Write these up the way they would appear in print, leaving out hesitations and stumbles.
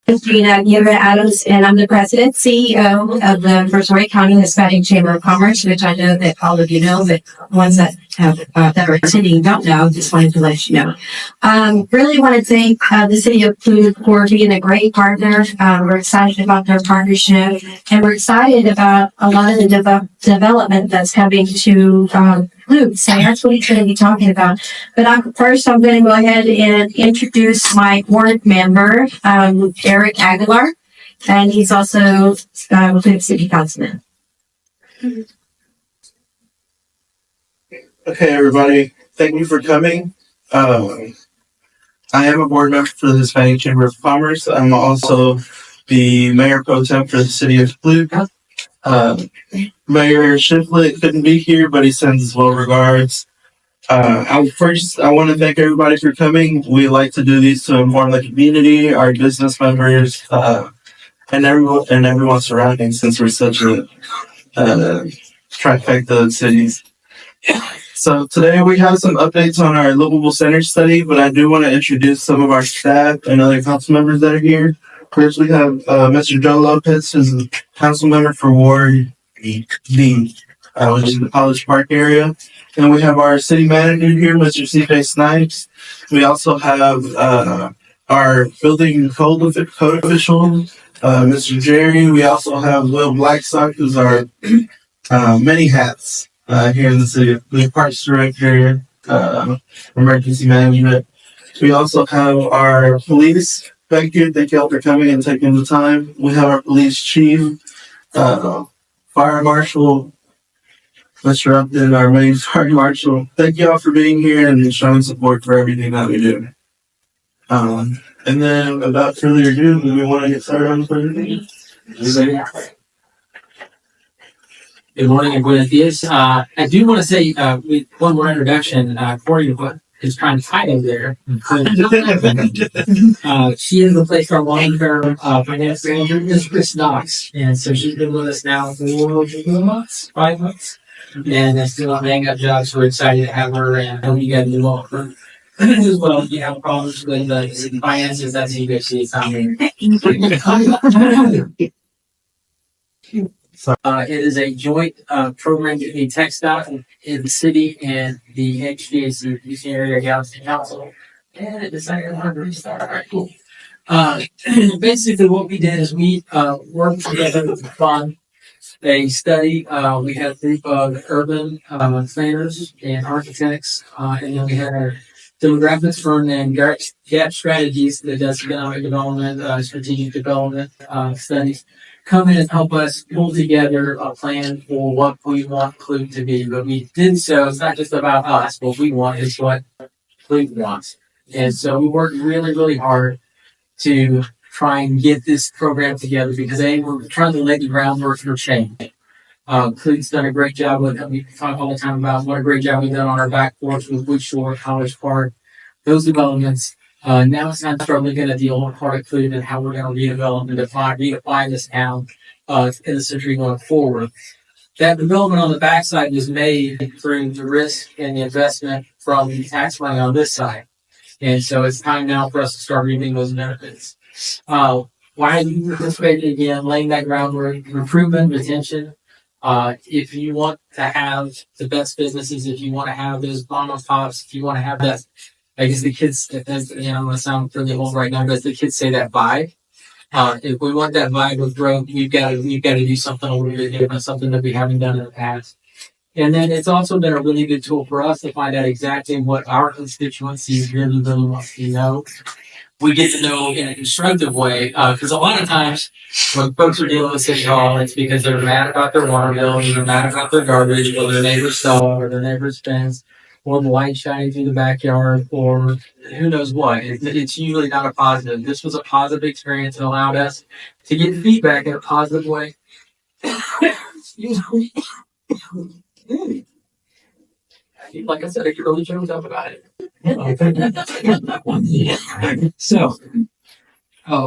Gina Adams, and I'm the president, CEO of the Brazoria County Hispanic Chamber of Commerce, which I know that all of you know, but ones that have that are attending don't know. Just wanted to let you know. Really want to thank the city of Clute for being a great partner. We're excited about their partnership, and we're excited about a lot of the development that's coming to Clute. So that's what he's going to be talking about. But I'm going to go ahead and introduce my board member, Eric Aguilar, and he's also Clute City Councilman. Okay, everybody. Thank you for coming. I am a board member for the Hispanic Chamber of Commerce. I'm also the mayor pro tem for the city of Clute. Mayor Shiflett couldn't be here, but he sends his well regards. I want to thank everybody for coming. We like to do these to inform the community, our business members, and everyone surrounding, since we're such a trifecta of cities. So today we have some updates on our livable center study, but I do want to introduce some of our staff and other council members that are here. First, we have Mr. Joe Lopez, who's a council member for Ward D, which is the College Park area. And we have our city manager here, Mr. CJ Snipes. We also have our building code official, Mr. Jerry. We also have Will Blackstock, who's our many hats here in the city. The Parks Director, Emergency Management. We also have our police back here. Thank you all for coming and taking the time. We have our police chief, fire marshal, Mr. Upton, our main fire marshal. Thank you all for being here and showing support for everything that we do. And then, without further ado, do we want to get started on the presentation? Good morning and buenos dias. I do want to say, with one more introduction, Corey, what is trying to hide over there. She has replaced our long-term finance manager, Ms. Chris Knox. And so she's been with us now for 5 months. And that's still a bang-up job, so we're excited to have her, and I hope you guys do well. As well, if you have problems with finances, that's you guys see coming. It is a joint program between TechStop in the city and the HVAC area council. And it decided on to restart. All right, cool. Basically, what we did is we worked together to fund a study. We had a group of urban planners and architects, and then we had our demographics firm named Gap Strategies that does economic development, strategic development studies, come in and help us pull together a plan for what we want Clute to be. But we did so, it's not just about us. What we want is what Clute wants. And so we worked really, really hard to try and get this program together because we're trying to lay the groundwork for change. Clute's done a great job with it. We talk all the time about what a great job we've done on our back porch with Wood Shore, College Park, those developments. Now it's time to start looking at the old part of Clute and how we're going to redevelop and redefine this town in the century going forward. That development on the backside was made through the risk and the investment from the tax money on this side. And so it's time now for us to start reaping those benefits. Why do you participate again, laying that groundwork, recruitment, retention? If you want to have the best businesses, if you want to have those mom and pops, if you want to have that, I guess the kids, I'm going to sound really old right now, but the kids say that vibe. If we want that vibe of growth, we've got to do something a little bit different, something that we haven't done in the past. And then it's also been a really good tool for us to find out exactly what our constituency really, really wants to know. We get to know in a constructive way, because a lot of times when folks are dealing with City Hall, it's because they're mad about their water bill, or they're mad about their garbage, or their neighbor's dog, or their neighbor's fence, or the light shining through the backyard, or who knows what. It's usually not a positive. This was a positive experience and allowed us to get feedback in a positive way. Excuse me. Like I said, I could really joked up about it. So,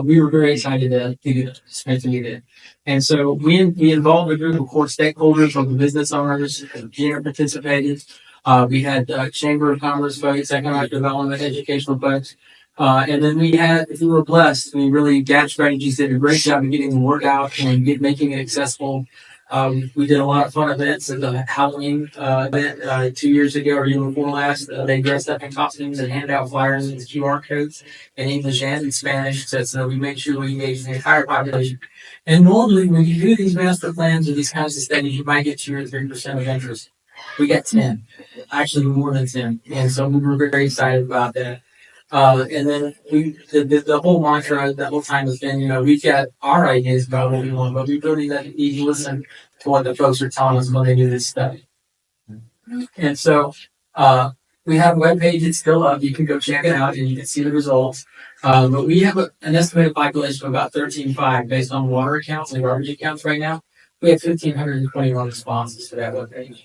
we were very excited to participate in it. And so we involved a group of core stakeholders from the business owners. Gina participated. We had Chamber of Commerce folks, economic development, educational folks. And then we were blessed. We really, Gap Strategies did a great job of getting the word out and making it accessible. We did a lot of fun events at the Halloween event 2 years ago or even before last. They dressed up in costumes and handed out flyers and QR codes in English and in Spanish. So we made sure we engaged the entire population. And normally, when you do these master plans or these kinds of studies, you might get 2 or 3% of interest. We got 10, actually more than 10, and so we were very excited about that. And then the whole mantra the whole time has been, we've got our ideas about what we want, but we really need to listen to what the folks are telling us when they do this study. And so, we have a webpage. It's still up. You can go check it out and you can see the results. But we have an estimated population of about 13.5 based on water accounts and garbage accounts right now. We have 1,521 responses to that webpage.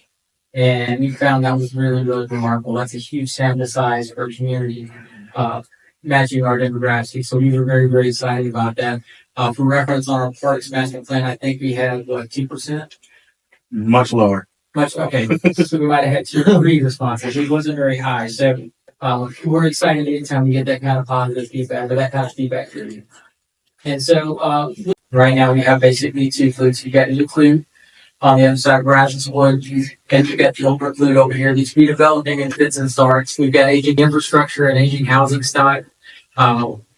And we found that was really, really remarkable. That's a huge sample size for a community, matching our demographics. So we were very, very excited about that. For reference on our parks master plan, I think we had, 2%? Much lower. Okay. So we might have had 2 or 3 responses. It wasn't very high. So, we're excited anytime we get that kind of positive feedback or that kind of feedback from you. And so, right now we have basically 2 Clutes. You got the Clute on the other side of Brazoria, and you got the older Clute over here. These redeveloping in fits and starts. We've got aging infrastructure and aging housing stock.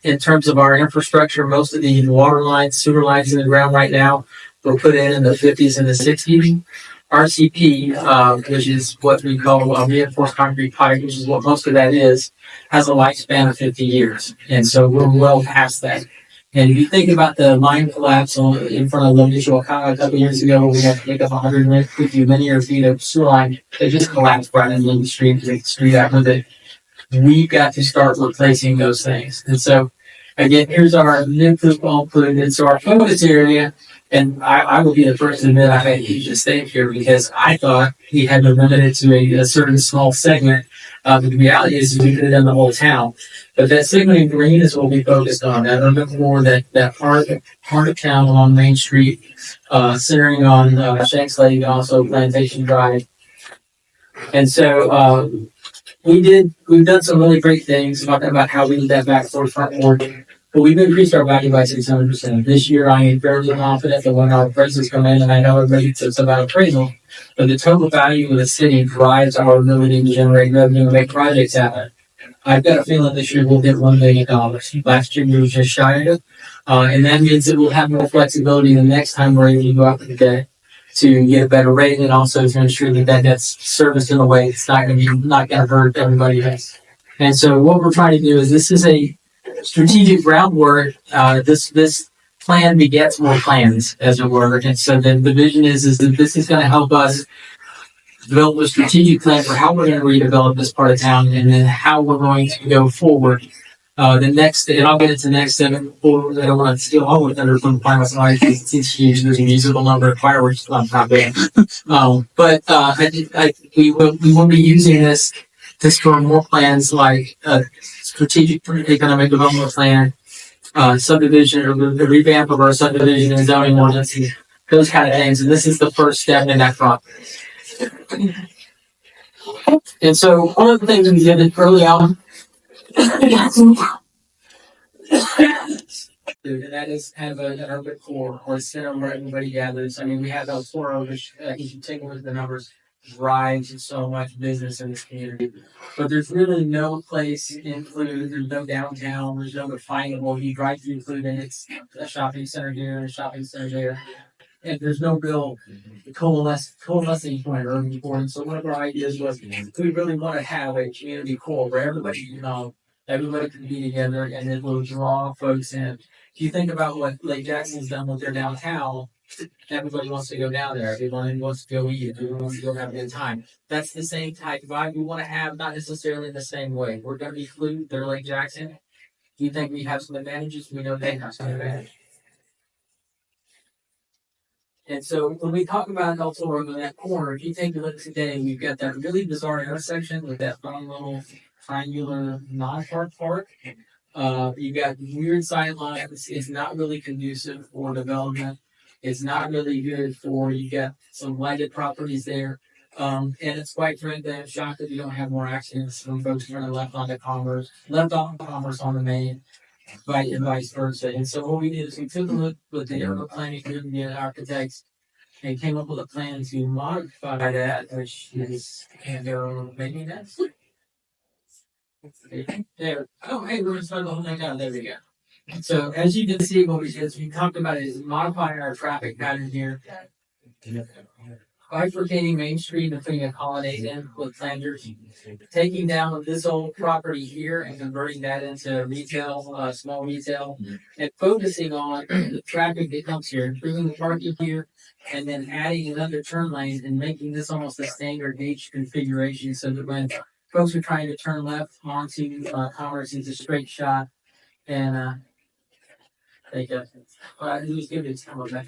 In terms of our infrastructure, most of the water lines, sewer lines in the ground right now were put in the 50s and the 60s. RCP, which is what we call a reinforced concrete pipe, which is what most of that is, has a lifespan of 50 years. And so we're well past that. And if you think about the line collapse in front of Lone Chicago a couple of years ago, where we had to pick up 150 linear feet of sewer line, it just collapsed right in the street, the street out with it. We've got to start replacing those things. And so, again, here's our new football included. So our focus area, and I will be the first to admit I had a huge mistake here because I thought we had to limit it to a certain small segment. But the reality is we could have done the whole town. But that segment in green is what we focused on. That urban core, that part of town along Main Street, centering on Shanks Lake and also Plantation Drive. And so we've done some really great things about how we did that back for front board. But we've increased our value by 600%. This year, I am fairly confident that when our appraisals come in, and I know everybody talks about appraisal, but the total value of the city drives our ability to generate revenue and make projects happen. I've got a feeling this year we'll hit $1 million. Last year we were just shy of it. And that means that we'll have more flexibility the next time we're able to go out with debt to get a better rate and also to ensure that that's serviced in a way that's not going to hurt everybody else. And so what we're trying to do is this is a strategic groundwork. This plan begets more plans, as it were. And so the vision is that this is going to help us develop a strategic plan for how we're going to redevelop this part of town and then how we're going to go forward. The next, and I'll get into the next 7 forward. I don't want to steal all of thunder from the fireworks line because it's huge. There's a usable number of fireworks on top of it. We will be using this to store more plans like strategic economic development plan, subdivision, or the revamp of our subdivision and zoning ordinance, those kind of things. And this is the first step in that process. And so one of the things we did early on, and that is kind of an urban core or a center where everybody gathers. I mean, we have those 4 which, if you take a look at the numbers, drives so much business in this community. But there's really no place in Clute. There's no downtown. There's no definable. You drive through Clute and it's a shopping center here and a shopping center there. And there's no real coalescing point or urban core. And so one of our ideas was we really want to have a community core where everybody can be together and it will draw folks in. If you think about what Lake Jackson's done with their downtown, everybody wants to go down there. Everybody wants to go eat. Everyone wants to go have a good time. That's the same type of vibe we want to have, not necessarily in the same way. We're going to be Clute, they're Lake Jackson. We think we have some advantages. We know they have some advantages. And so when we talk about El Toro in that corner, if you take a look today, we've got that really bizarre intersection with that fun little triangular non-park park. You've got weird sidelines. It's not really conducive for development. It's not really good for, you got some lighted properties there. And it's quite frankly, I'm shocked that we don't have more accidents from folks turning left on Commerce on the main, and vice versa. And so what we did is we took a look with the urban planning community and architects and came up with a plan to modify that, which is, can go maybe next. There. Oh, hey, we're gonna start the whole thing down. There we go. So as you can see, what we did is we talked about is modifying our traffic pattern here, bifurcating Main Street and putting a colonnade in with planters, taking down this old property here and converting that into retail, small retail, and focusing on the traffic that comes here, improving the parking here, and then adding another turn lane and making this almost a standard H configuration so that when folks are trying to turn left onto Commerce, it's a straight shot. And take a, who's giving it some of that?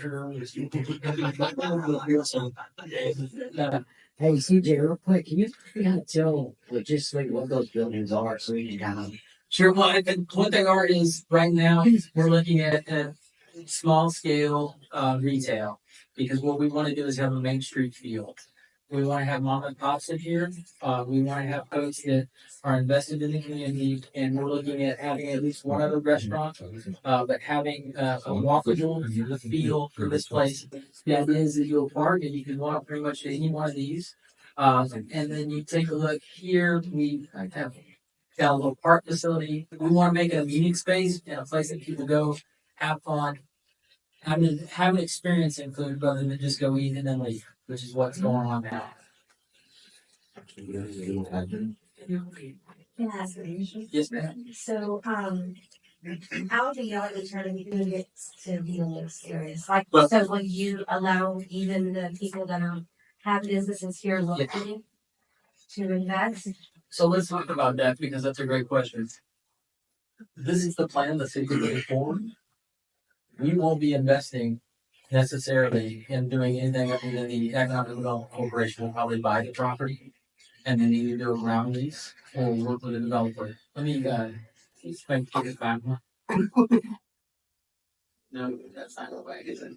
Hey, CJ, real quick, can you kind of tell logistically what those buildings are so we can kind of. Sure. Well, what they are is right now we're looking at small scale retail because what we want to do is have a Main Street feel. We want to have mom and pops in here. We want to have folks that are invested in the community, and we're looking at having at least one other restaurant, but having a walkable feel for this place. The idea is that you'll park and you can walk pretty much to any one of these. And then you take a look here. We have got a little park facility. We want to make it a meeting space and a place that people go have fun, have an experience in food rather than just go eat and then leave, which is what's going on now. Can I ask an issue? Yes, ma'am. So, how do y'all determine who gets to be in this serious? Like, Well- so when you allow even the people that have businesses here locally to invest? So let's talk about that because that's a great question. This is the plan the city put forward. We won't be investing necessarily in doing anything other than the Economic Development Corporation will probably buy the property and then either do a ground lease or work with a developer. Let me explain to you back. No, that's not the way, is it?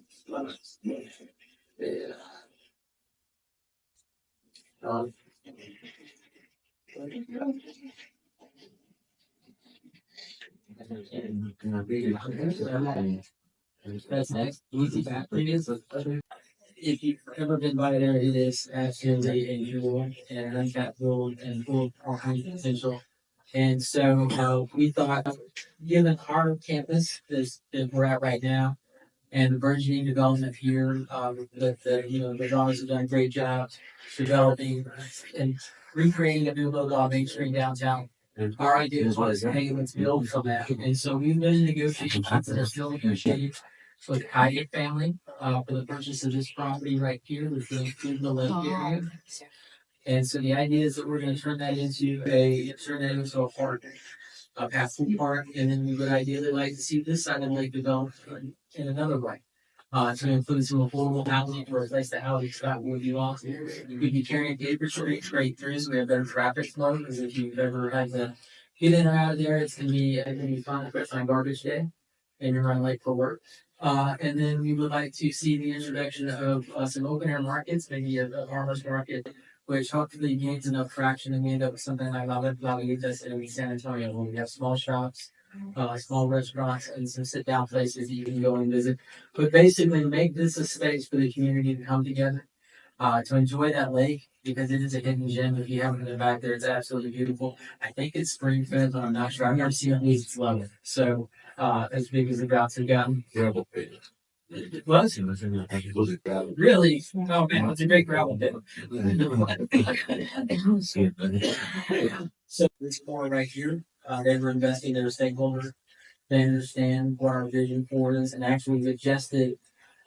Yeah. That's next. Easy back. If you've ever been by there, it is absolutely a jewel and untapped gold and full of parking potential. And so we thought, given our campus that we're at right now, and the burgeoning development here, the Drawers have done a great job developing and recreating a new logo on Main Street downtown. Our idea was, hey, let's build from that. And so we've been in negotiations that are still negotiating with the Kaya family for the purchase of this property right here, which is in the lake area. And so the idea is that we're going to turn that into a park, a pathway park, and then we would ideally like to see this side of the lake developed in another way. To include some affordable housing to replace the housing stock would be lost. You could be carrying paper straight through, so we have better traffic flow. Because if you've ever had to get in or out of there, it's gonna be fun, especially on garbage day, and you're running late for work. And then we would like to see the introduction of some open air markets, maybe a farmers market, which hopefully gains enough traction and we end up with something like La Villita in San Antonio, where we have small shops, small restaurants, and some sit down places that you can go and visit. But basically, make this a space for the community to come together, to enjoy that lake because it is a hidden gem. If you haven't been back there, it's absolutely beautiful. I think it's spring fed, but I'm not sure. I've never seen it least level. So, as big as the droughts have gotten. Gravel pit. It was really, oh man, it's a great gravel pit. So this point right here, they were investing their stakeholders. They understand what our vision for is, and actually we've adjusted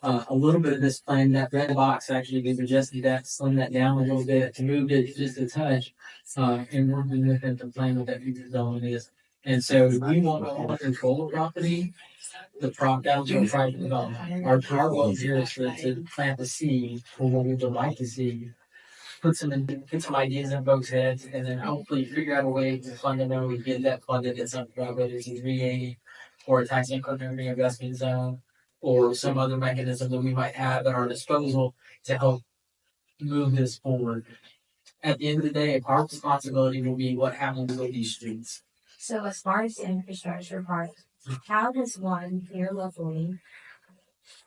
a little bit of this plan. That red box actually we've adjusted that, slimmed that down a little bit, moved it just a touch, and working with them to plan what that future development is. And so we want to control the property. The down to a private development. Our goal here is to plant the seed for what we would like to see. Put some ideas in folks' heads, and then hopefully figure out a way to fund it. And we get that funded at some point, whether it's a 380 or a tax increment reinvestment zone, or some other mechanism that we might have at our disposal to help move this forward. At the end of the day, our responsibility will be what happens with these streets. So as far as the infrastructure part, how does one here locally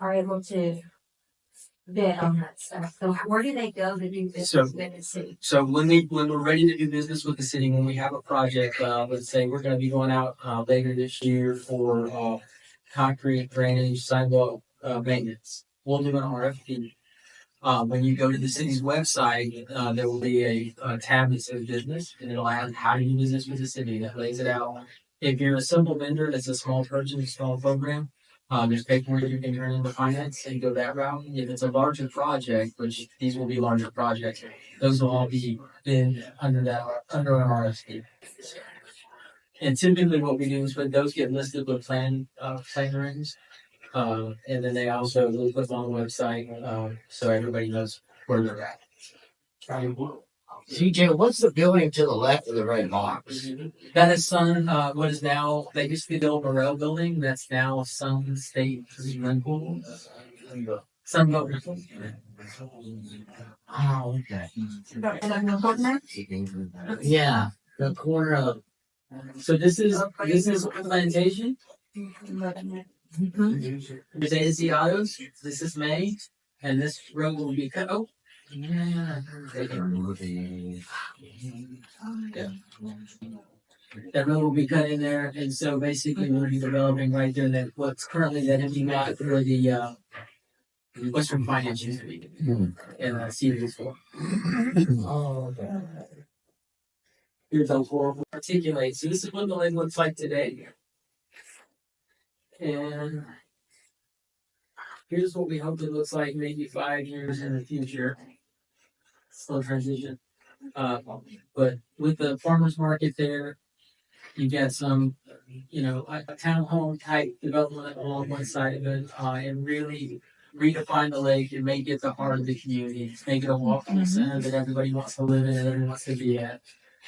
are able to bid on that stuff? So where do they go to do business with the city? So when we're ready to do business with the city, when we have a project, let's say we're going to be going out later this year for concrete, drainage, sidewalk maintenance, we'll do an RFP. When you go to the city's website, there will be a tab that says business, and it'll add how to do business with the city. That lays it out. If you're a simple vendor that's a small person, a small program, there's paperwork you can turn into finance and go that route. If it's a larger project, which these will be larger projects, those will all be in under an RFP. And typically, what we do is when those get listed with plan rings, and then they also will put them on the website so everybody knows where they're at. CJ, what's the building to the left of the red box? That is what is now, they used to be the old Morel building, that's now Sun State Rental. Sunbelt Rental. Oh, okay. And Yeah, the corner of. So this is Plantation. There's A&C Autos, this is May, and this road will be cut. Oh, yeah. That road will be cut in there, and so basically we'll be developing right there that what's currently that empty lot for the Western Finance used to be in Cedar Fork. Oh, okay. Here's how horrible articulate. So this is what the lake looks like today. And here's what we hope it looks like maybe 5 years in the future. Slow transition. But with the farmer's market there, you get some, a townhome type development along one side of it, and really redefine the lake and make it the heart of the community. Make it a walkable center that everybody wants to live in and everyone wants to be at.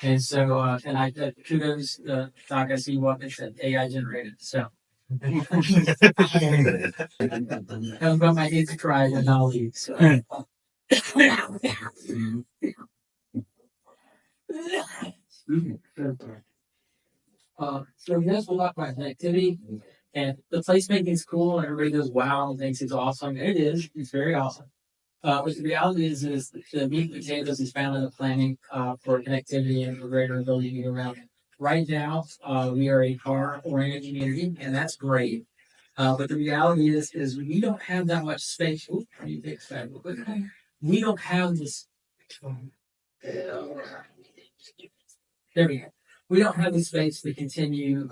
And so, and I kudos, Doc, I see what it said, AI generated. So, that was about my need to cry and I'll leave. So. So yes, we'll talk about connectivity, and the placemaking is cool, and everybody goes, "Wow!" and thinks it's awesome. And it is. It's very awesome. But the reality is the meat and potatoes is found in the planning for connectivity and for greater ability to get around. Right now, we are a car-oriented community, and that's great. But the reality is we don't have that much space. Oops, you fix that real quick. We don't have this. There we go. We don't have the space to continue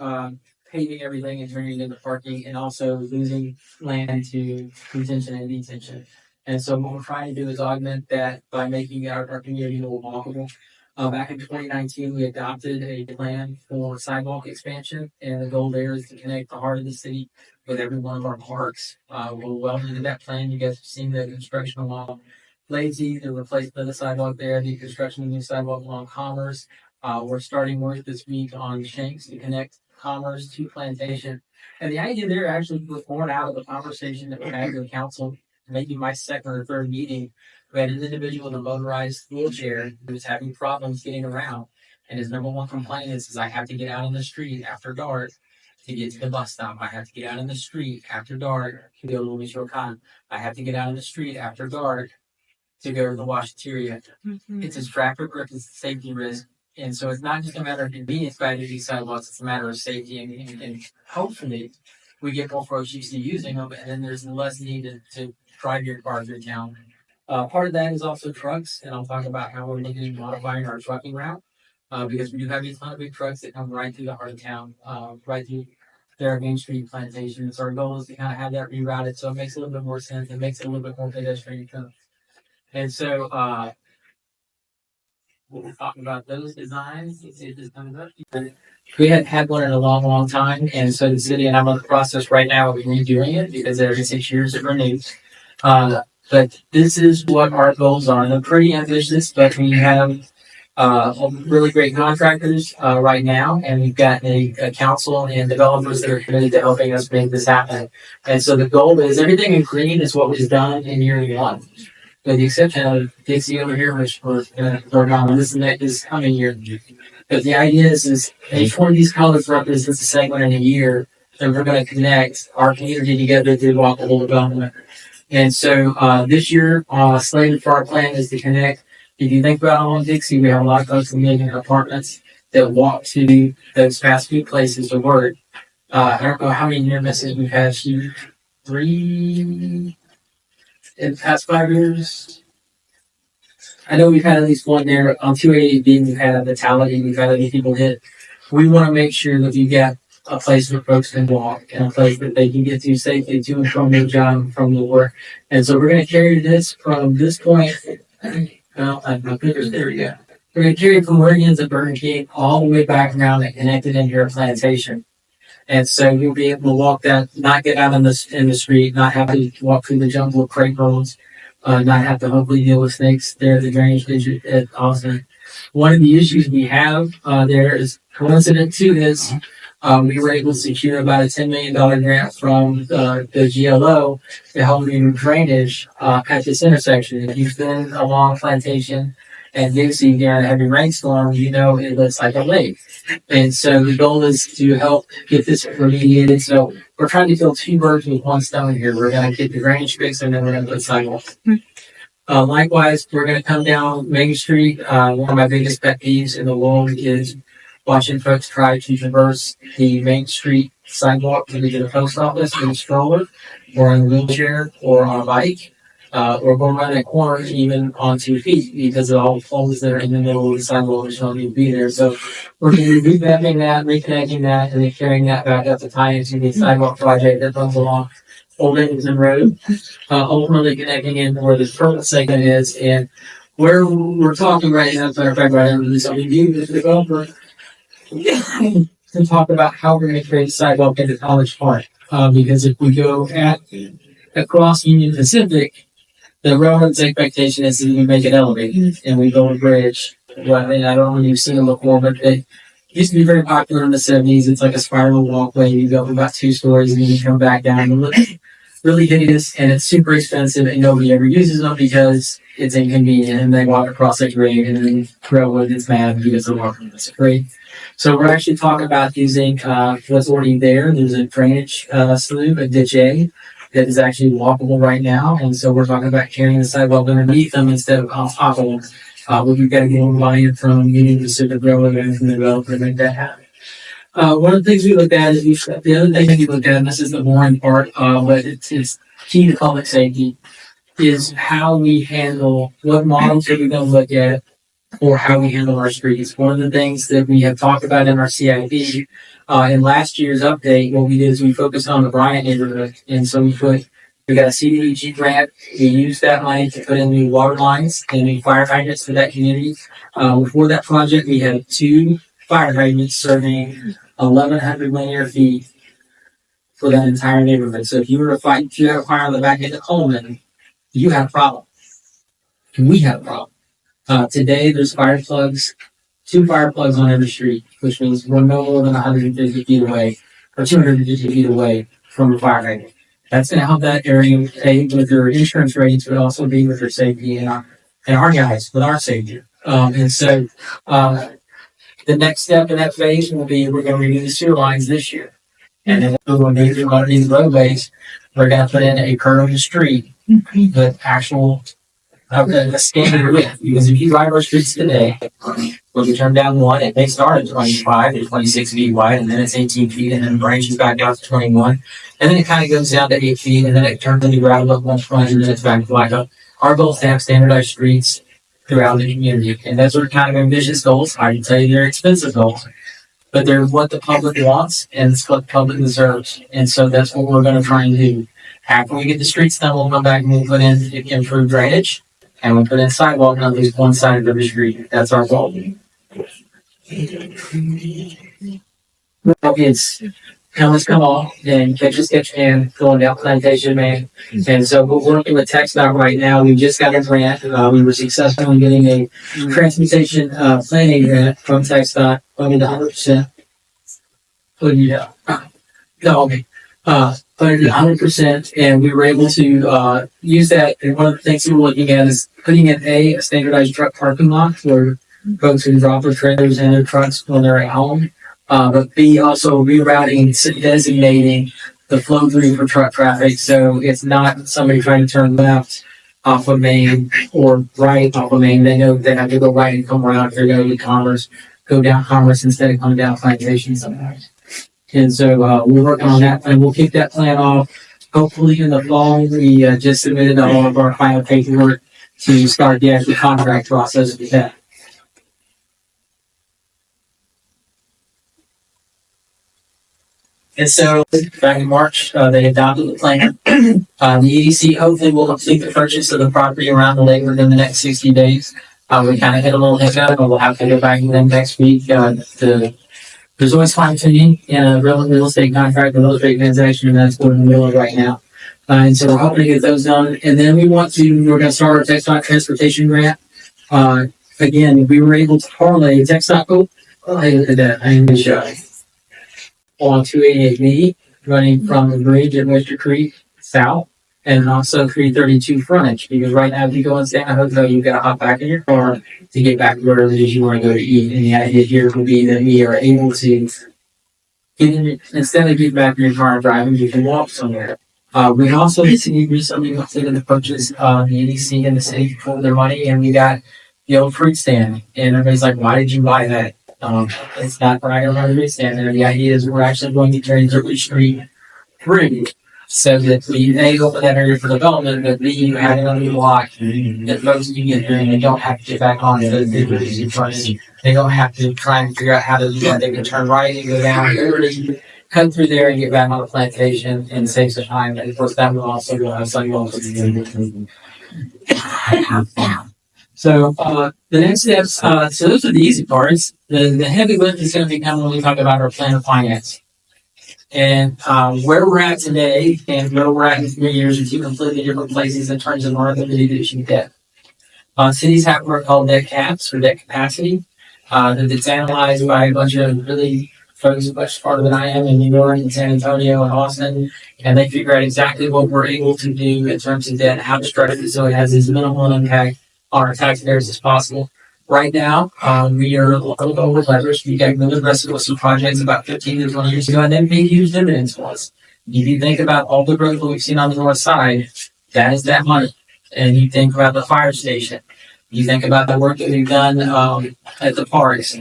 paving everything and turning it into parking, and also losing land to retention and detention. And so what we're trying to do is augment that by making our community more walkable. Back in 2019, we adopted a plan for sidewalk expansion, and the goal there is to connect the heart of the city with every one of our parks. We're well into that plan. You guys have seen the construction along Lazy, the replacement of the sidewalk there, the construction of the new sidewalk along Commerce. We're starting work this week on Shanks to connect Commerce to Plantation. And the idea there actually was born out of the conversation that we had with the council, maybe my second or third meeting. We had an individual in a motorized wheelchair who was having problems getting around. And his number one complaint is I have to get out on the street after dark to get to the bus stop. I have to get out on the street after dark to go to Michoacan. I have to get out on the street after dark to go to the Washateria. It's a traffic risk, it's a safety risk. And so it's not just a matter of convenience by these sidewalks, it's a matter of safety, and hopefully we get more folks used to using them, and then there's less need to drive your car through town. Part of that is also trucks, and I'll talk about how we're looking at modifying our trucking route, because we do have these ton of big trucks that come right through the heart of town, right through their Main Street Plantation. So our goal is to kind of have that rerouted so it makes a little bit more sense, it makes it a little bit more pedestrian friendly. And so, we're talking about those designs. We hadn't had one in a long, long time, and so the city, and I'm in the process right now of redoing it because every 6 years it renews. But this is what our goals are. They're pretty ambitious, but we have really great contractors right now, and we've got a council and developers that are committed to helping us make this happen. And so the goal is everything in green is what was done in year one. with the exception of Dixie over here, which we're gonna work on this and that is coming year. But the idea is each one of these colors represents a segment in a year, and we're going to connect our community together through walkable development. And so this year, slated for our plan is to connect. If you think about on Dixie, we have a lot of folks who live in apartments that walk to those fast food places to work. I don't know how many near misses we've had. 3 in the past 5 years. I know we've had at least one there on 280B. We've had a fatality. We've had other people hit. We want to make sure that we've got a place where folks can walk and a place that they can get to safely to and from their job, from the work. And so we're going to carry this from this point. Well, there we go. We're going to carry it from where it ends at Burger King all the way back around and connect it in here at Plantation. And so you'll be able to walk that, not get out in the street, not have to walk through the jungle of crate roads, not have to hopefully deal with snakes there at the drainage ditch at Austin. One of the issues we have there is coincident to this. We were able to secure about a $10 million grant from the GLO to help remove drainage at this intersection. If you've been along Plantation and Dixie during a heavy rainstorm, you know it looks like a lake. And so the goal is to help get this remediated. So we're trying to kill 2 birds with 1 stone here. We're going to get the drainage fixed and then we're going to put sidewalks. Likewise, we're going to come down Main Street. One of my biggest pet peeves in the world is watching folks try to traverse the Main Street sidewalk to get to the post office in a stroller or in a wheelchair or on a bike. Or go around a corner even on 2 feet because of all the poles that are in the middle of the sidewalk which don't need to be there. So we're going to be revamping that, reconnecting that, and then carrying that back up to tie into the sidewalk project that runs along Old Anderson Road, ultimately connecting in where the purple segment is. And where we're talking right now, as a matter of fact, right now, is we do this developer to talk about how we're going to create a sidewalk into College Park. Because if we go across Union Pacific, the railroad's expectation is that we make it elevated and we build a bridge. Well, and I don't know if you've seen it before, but it used to be very popular in the 70s. It's like a spiral walkway. You go up about 2 stories and then you come back down. And look, really hideous, and it's super expensive, and nobody ever uses them because it's inconvenient. And they walk across a grade, and then the railroad gets mad because they're walking across a grade. So we're actually talking about using what's already there. There's a drainage slough at Ditch A that is actually walkable right now, and so we're talking about carrying the sidewalk underneath them instead of on top of them. We've got to get more buy-in from Union Pacific Railroad and from the developer to make that happen. One of the things we looked at is the other thing we looked at, and this is the boring part, but it's key to public safety, is how we handle what models are we going to look at or how we handle our streets. One of the things that we have talked about in our CIP, in last year's update, what we did is we focused on the Bryant neighborhood. And so we got a CDBG grant. We used that money to put in new water lines and new fire hydrants for that community. Before that project, we had 2 fire hydrants serving 1,100 linear feet for that entire neighborhood. So if you were to fight, if you had a fire on the back end of Coleman, you had a problem. And we had a problem. Today, there's 2 fire plugs on every street, which means we're no more than 150 feet away, or 250 feet away from a fire hydrant. That's going to help that area A with their insurance ratings, but also B with their safety and our guys with our safety. And so, the next step in that phase will be we're going to renew the sewer lines this year. And then we're going to do these roadways. We're going to put in a curve in the street with actual a standard width, because if you drive our streets today, when you turn down one, it may start at 25 or 26 feet wide, and then it's 18 feet, and then it branches back out to 21, and then it kind of goes down to 8 feet, and then it turns into gravel up one front, and then it's back to blacktop. Our goal is to have standardized streets throughout the community, and those are kind of ambitious goals. I can tell you they're expensive goals, but they're what the public wants, and it's what the public deserves, and so that's what we're going to try and do. After we get the streets done, we'll come back and we'll put in improved drainage. And we put in sidewalk on at least one side of the street. That's our goal. It's come off and catch a sketch can going down Plantation, man. And so we're working with TxDOT right now. We just got a grant. We were successful in getting a transportation planning grant from TxDOT. I mean, 100%. Oh, yeah. No, okay. funded 100%, and we were able to use that. And one of the things we were looking at is putting in a standardized truck parking lot where folks can drop their trailers and their trucks when they're at home. But B, also rerouting and designating the flow through for truck traffic, so it's not somebody trying to turn left off of Main or right off of Main. They know they have to go right and come around if they're going to Commerce, go down Commerce instead of coming down Plantation sometimes. And so we're working on that, and we'll kick that plan off. Hopefully in the fall, we just submitted all of our final paperwork to start the actual contract process with that. And so back in March, they adopted the plan. The EDC hopefully will complete the purchase of the property around the lake within the next 60 days. We kind of hit a little hiccup, and we'll have to go back to them next week. There's always fine tuning in a real estate contract, a real estate transaction, and that's what we're in the middle of right now. And so we're hoping to get those done. And then we're going to start our TxDOT transportation grant. Again, we were able to parlay TxDOT. I looked at that. I didn't show. On 288B, running from the bridge at Oyster Creek south, and also 332 frontage. Because right now, if you go and stay in a hotel, you've got to hop back in your car to get back to where it is you want to go to eat. And the idea here will be that we are able to get in, instead of getting back in your car and driving, you can walk somewhere. We also recently completed the purchase of the EDC and the city pulled their money, and we got the old fruit stand. And everybody's like, "Why did you buy that?" It's not for regular fruit stand. And the idea is we're actually going to turn Dulce Street through, so that we open that area for development, but B, you have it on the block that folks can get there and they don't have to get back on the they don't have to try and figure out how to do that. They can turn right and go down, literally cut through there and get back on the plantation and save some time. And of course, that will also go have sidewalks. So the next steps, so those are the easy parts. The heavy lift is going to be coming when we talk about our plan of finance. And where we're at today and where we're at in 3 years are two completely different places in terms of our ability to issue debt. Cities have what are called debt caps or debt capacity. That's analyzed by a bunch of really folks much smarter than I am in New York and San Antonio and Austin. And they figure out exactly what we're able to do in terms of debt, how to structure it so it has as minimal impact on our taxpayers as possible. Right now, we are a little over leveraged. We got really aggressive with some projects about 15 to 20 years ago, and they paid huge dividends for us. If you think about all the growth that we've seen on the north side, that is that money. And you think about the fire station. You think about the work that we've done at the parks,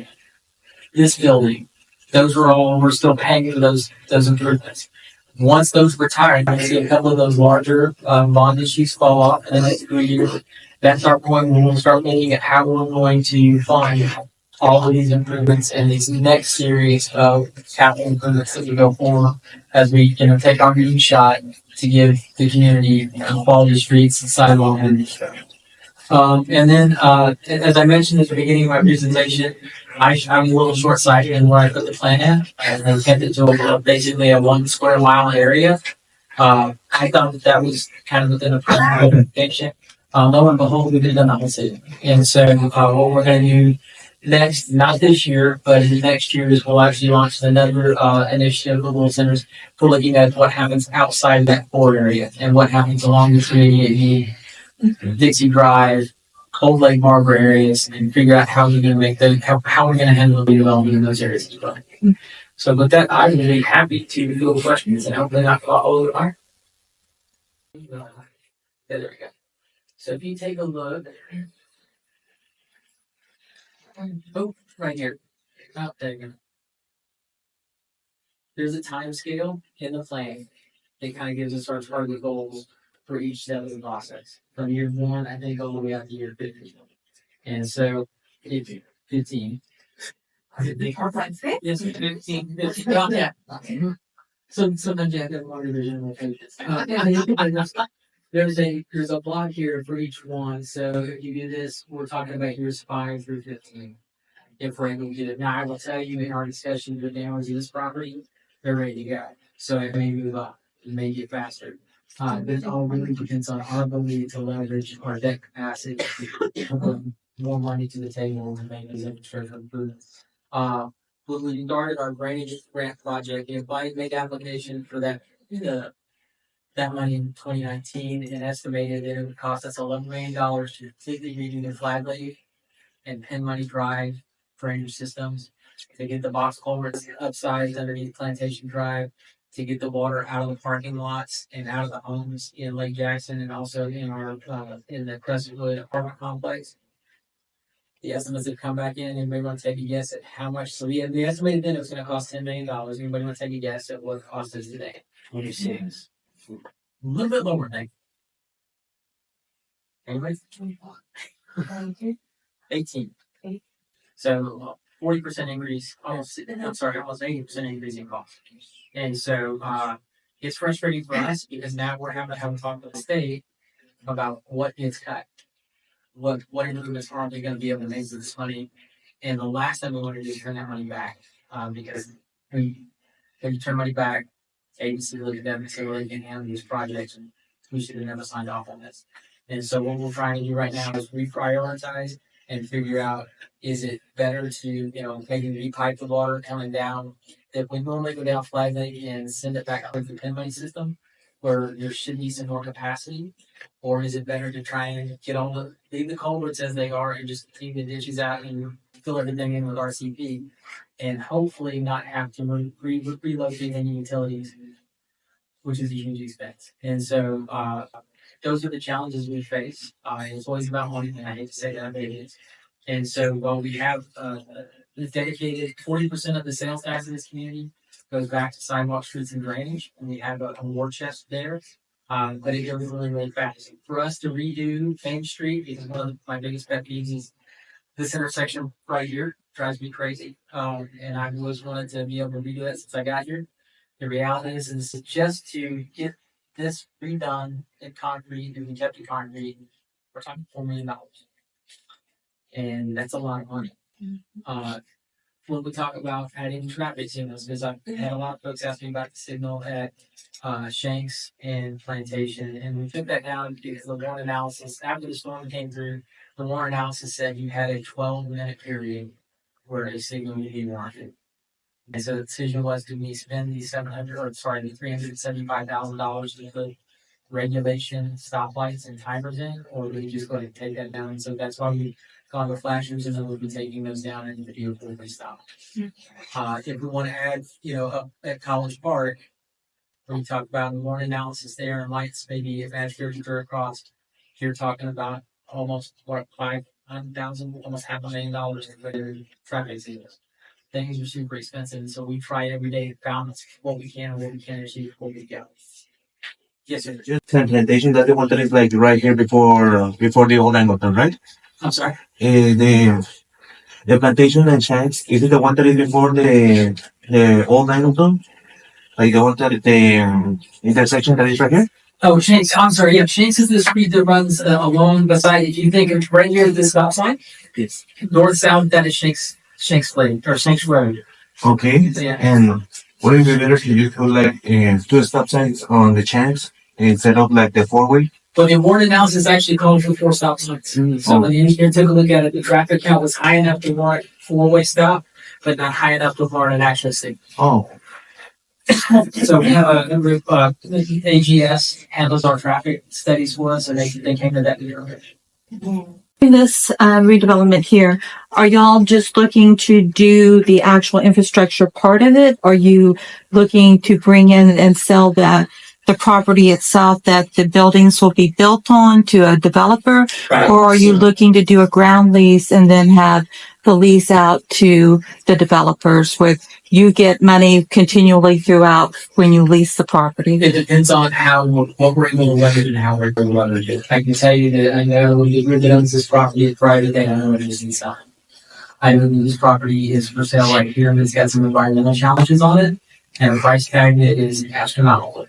this building. Those are all, we're still paying for those improvements. Once those retire, you see a couple of those larger bond issues fall off in the next 3 years. That's our point when we'll start looking at how we're going to fund all of these improvements and these next series of capital improvements that we go forward as we take our new shot to give the community quality streets and sidewalk and stuff. And then, as I mentioned at the beginning of my presentation, I'm a little short-sighted in where I put the plan at. I kept it to basically a 1 square mile area. I thought that was kind of within a protection. Lo and behold, we did done the whole city. And so, what we're going to do next, not this year, but in the next year, is we'll actually launch another initiative with Little Centers for looking at what happens outside that core area and what happens along the 380, Dixie Drive, Cold Lake Harbor areas, and figure out how we're going to make those, how we're going to handle the development in those areas as well. So, with that, I would be happy to field questions and hopefully not go all over the fire. There we go. So if you take a look, right here, there's a time scale in the plan that kind of gives us our target goals for each step of the process. From year 1, I think, all the way out to year 15. And so, if 15. Yes, 15. Yeah. So sometimes you have to have longer vision. There's a block here for each one. So if you do this, we're talking about years 5 through 15. If we're able to get it. Now I will tell you in our discussion with owners of this property, they're ready to go. So it may move up, it may get faster. But it all really depends on our ability to leverage our debt capacity, more money to the table and make these infrastructure improvements. When we started our drainage grant project, if I make application for that that money in 2019 and estimated that it would cost us $11 million to completely redo the flag lake and Pin Money Drive drainage systems, to get the box culverts upsized underneath Plantation Drive, to get the water out of the parking lots and out of the homes in Lake Jackson and also in our in the Crescentwood apartment complex. The estimates have come back in. Anybody want to take a guess at how much? So we estimated then it was going to cost $10 million. Anybody want to take a guess at what it cost us today? 26. A little bit lower, thank you. Anybody? 18. So 40% increase, almost 80% increase in cost. And so it's frustrating for us because now we're having to have a talk with the state about what gets cut. What improvements aren't they going to be able to make with this money? And the last thing we want to do is turn that money back because when you turn money back, agency look at them and say, well, they can handle these projects and we should have never signed off on this. And so what we're trying to do right now is reprioritize and figure out, is it better to, maybe repipe the water coming down that we normally go down Flag Lake and send it back up the Pin Money system where there should be some more capacity? Or is it better to try and leave the culverts as they are and just clean the ditches out and fill everything in with RCP and hopefully not have to relocate any utilities, which is a huge expense. And so those are the challenges we face. It's always about money, and I hate to say that, but it is. And so while we have dedicated 40% of the sales tax in this community goes back to sidewalk, streets, and drainage, and we have a war chest there. But it goes really, really fast. For us to redo Main Street is one of my biggest pet peeves. Is this intersection right here drives me crazy. And I've always wanted to be able to redo that since I got here. The reality is just to get this redone in concrete and we kept it concrete, we're talking $4 million. And that's a lot of money. When we talk about adding traffic signals, because I've had a lot of folks ask me about the signal at Shanks and Plantation, and we took that down because the warrant analysis, after the storm came through, the warrant analysis said you had a 12-minute period where a signal would be warranted. And so the decision was, do we spend the $375,000 to put regulation stoplights and timers in, or do we just go ahead and take that down? And so that's why we gone with flashers, and then we'll be taking those down in the video before they stop. If we want to add, up at College Park, we talk about the warrant analysis there and lights, maybe if add 33 across, you're talking about almost $500,000, almost $500,000 to put in traffic signals. Things are super expensive, and so we try every day to balance what we can and what we can achieve before we go. Yes, sir. Just Plantation, that's the one that is like right here before the old Angleton, right? I'm sorry. The Plantation and Shanks, is it the one that is before the old Angleton? Like the one that the intersection that is right here? Oh, Shanks. I'm sorry. Yeah, Shanks is the street that runs along beside. If you think of right here, this stop sign. Yes. North south. That is Shanks Lane or Shanks Road. Okay. Yeah. And would it be better to use like two stop signs on the Shanks instead of like the four-way? But the warrant analysis actually called for 4 stop signs. So when the engineer took a look at it, the traffic count was high enough to warrant 4-way stop, but not high enough to warrant an actual signal. Oh. So we have a group, AGS handles our traffic studies for us, and they came to that determination. In this redevelopment here, are y'all just looking to do the actual infrastructure part of it? Are you looking to bring in and sell the property itself that the buildings will be built on to a developer? Right. Or are you looking to do a ground lease and then have the lease out to the developers where you get money continually throughout when you lease the property? It depends on what we're able to leverage and how we're able to leverage it. I can tell you that I know the group that owns this property is private. They don't know what it is inside. I know that this property is for sale right here, and it's got some environmental challenges on it, and the price tag is astronomical.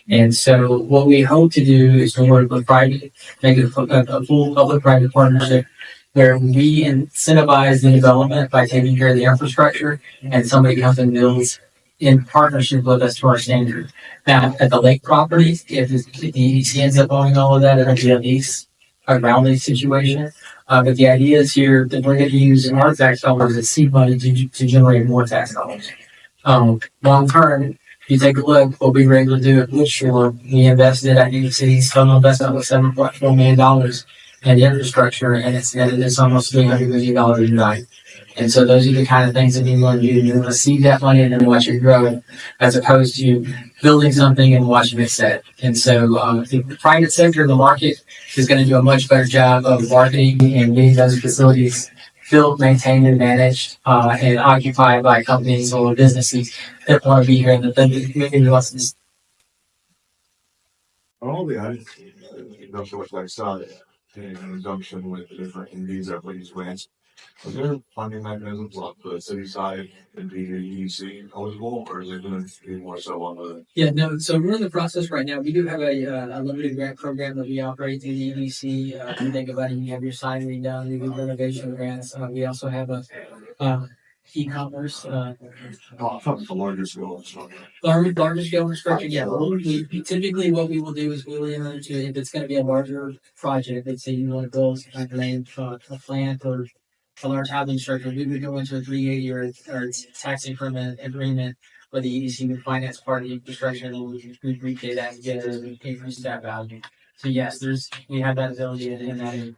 And so what we hope to do is to work with private, make it a full public-private partnership where we incentivize the development by taking care of the infrastructure, and somebody comes and builds in partnership with us to our standard. Now, at the lake property, if the EDC ends up owning all of that, it'll be a ground lease situation. But the idea is here that we're going to use our tax dollars as seed money to generate more tax dollars. Long term, you take a look, what we were able to do at Clute, we invested, I think the city's total investment was $7.4 million in infrastructure, and it's almost $300 million tonight. And so those are the kind of things that you want to do. You want to see that money and then watch it grow, as opposed to building something and watching it set. And so the private sector, the market, is going to do a much better job of marketing and getting those facilities built, maintained, and managed, and occupied by companies or businesses that want to be here and that the community wants to. All the items, not so much like solid in conjunction with the different Indies that please grants. Are there funding mechanisms on the city side and the EDC eligible, or is it going to be more so on the? Yeah, no. So we're in the process right now. We do have a limited grant program that we operate through the EDC. If you think about it, you have your sign redone, you do renovation grants. We also have a e-commerce. Something for larger scale. Larger scale infrastructure, yeah. Typically, what we will do is we'll enter into, if it's going to be a larger project, let's say you want to build a plant or a large housing structure, we would go into a 380 or tax increment agreement where the EDC would finance part of the infrastructure, and then we'd repay that and get an increase that value. So yes, we have that ability in that area.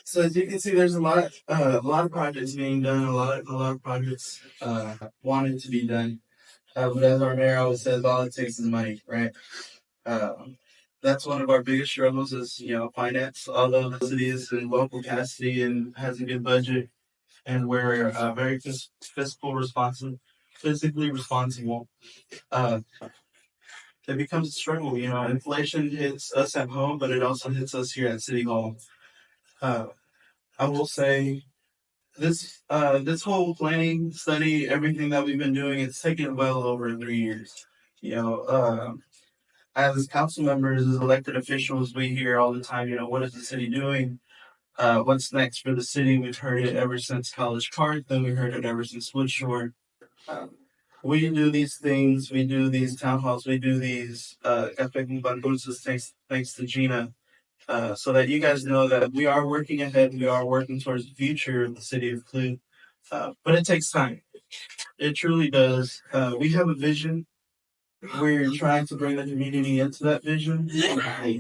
So as you can see, there's a lot of projects being done, a lot of projects wanted to be done. But as our mayor always says, all it takes is money, right? That's one of our biggest struggles is, finance. Although the city is in low capacity and has a good budget, and we're very physically responsible, uh, it becomes a struggle. Inflation hits us at home, but it also hits us here at City Hall. Uh, I will say this whole planning study, everything that we've been doing, it's taken well over 3 years. As council members, as elected officials, we hear all the time, what is the city doing? What's next for the city? We've heard it ever since College Park, then we heard it ever since Woodshore. Um, we do these things, we do these town halls, we do these Dulce, thanks to Gina, so that you guys know that we are working ahead, we are working towards the future of the city of Clute. But it takes time. It truly does. We have a vision. We're trying to bring the community into that vision,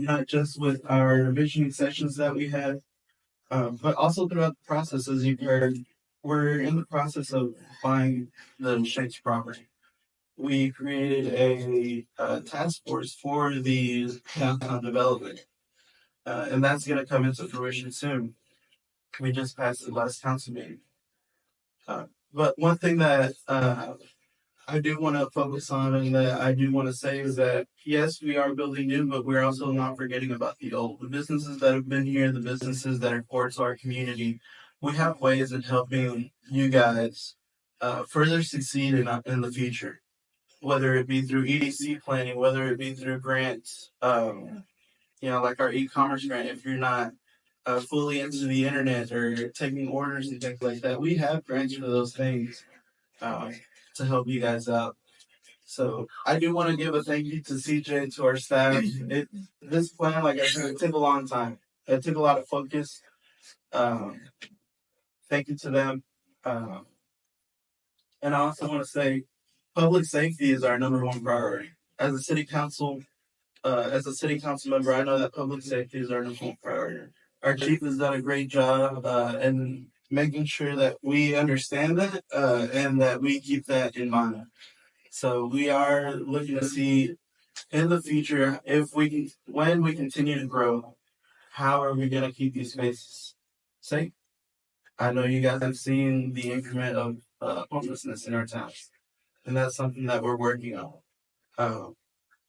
not just with our visioning sessions that we had, but also throughout the process, as you've heard, we're in the process of buying the Shakes property. We created a task force for the downtown development, and that's going to come into fruition soon. We just passed the last council meeting. But one thing that I do want to focus on and that I do want to say is that, yes, we are building new, but we're also not forgetting about the old. The businesses that have been here, the businesses that are core to our community, we have ways of helping you guys further succeed in the future, whether it be through EDC planning, whether it be through grants, like our e-commerce grant. If you're not fully into the internet or taking orders and things like that, we have grants for those things to help you guys out. So I do want to give a thank you to CJ and to our staff. This plan, like I said, it took a long time. It took a lot of focus. Thank you to them. And I also want to say, public safety is our number one priority. As a city council member, I know that public safety is our number one priority. Our chief has done a great job in making sure that we understand that and that we keep that in mind. So we are looking to see in the future when we continue to grow, how are we going to keep these spaces safe? I know you guys have seen the increment of homelessness in our towns, and that's something that we're working on.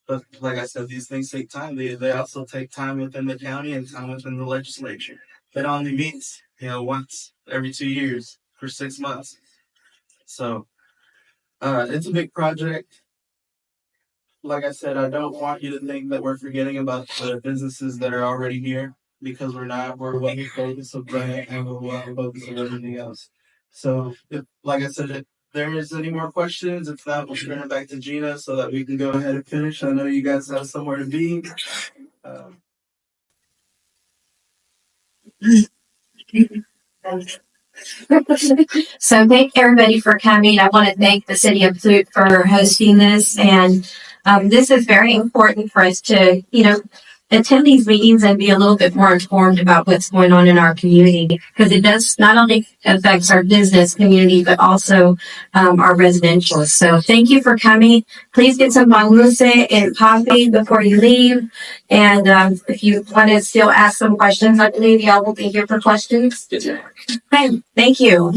But like I said, these things take time. They also take time within the county and time within the legislature. It only meets, once every 2 years for 6 months. So it's a big project. Like I said, I don't want you to think that we're forgetting about the businesses that are already here, because we're not. We're one focus of brand and we're one focus of everything else. So, like I said, if there is any more questions, if not, we'll turn it back to Gina so that we can go ahead and finish. I know you guys have somewhere to be. So thank everybody for coming. I want to thank the city of Clute for hosting this. And this is very important for us to, attend these meetings and be a little bit more informed about what's going on in our community, because it does not only affects our business community, but also our residential. So thank you for coming. Please get some dulce and coffee before you leave. And if you want to still ask some questions, I believe y'all will be here for questions. Okay, thank you.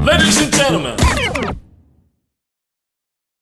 Ladies and gentlemen,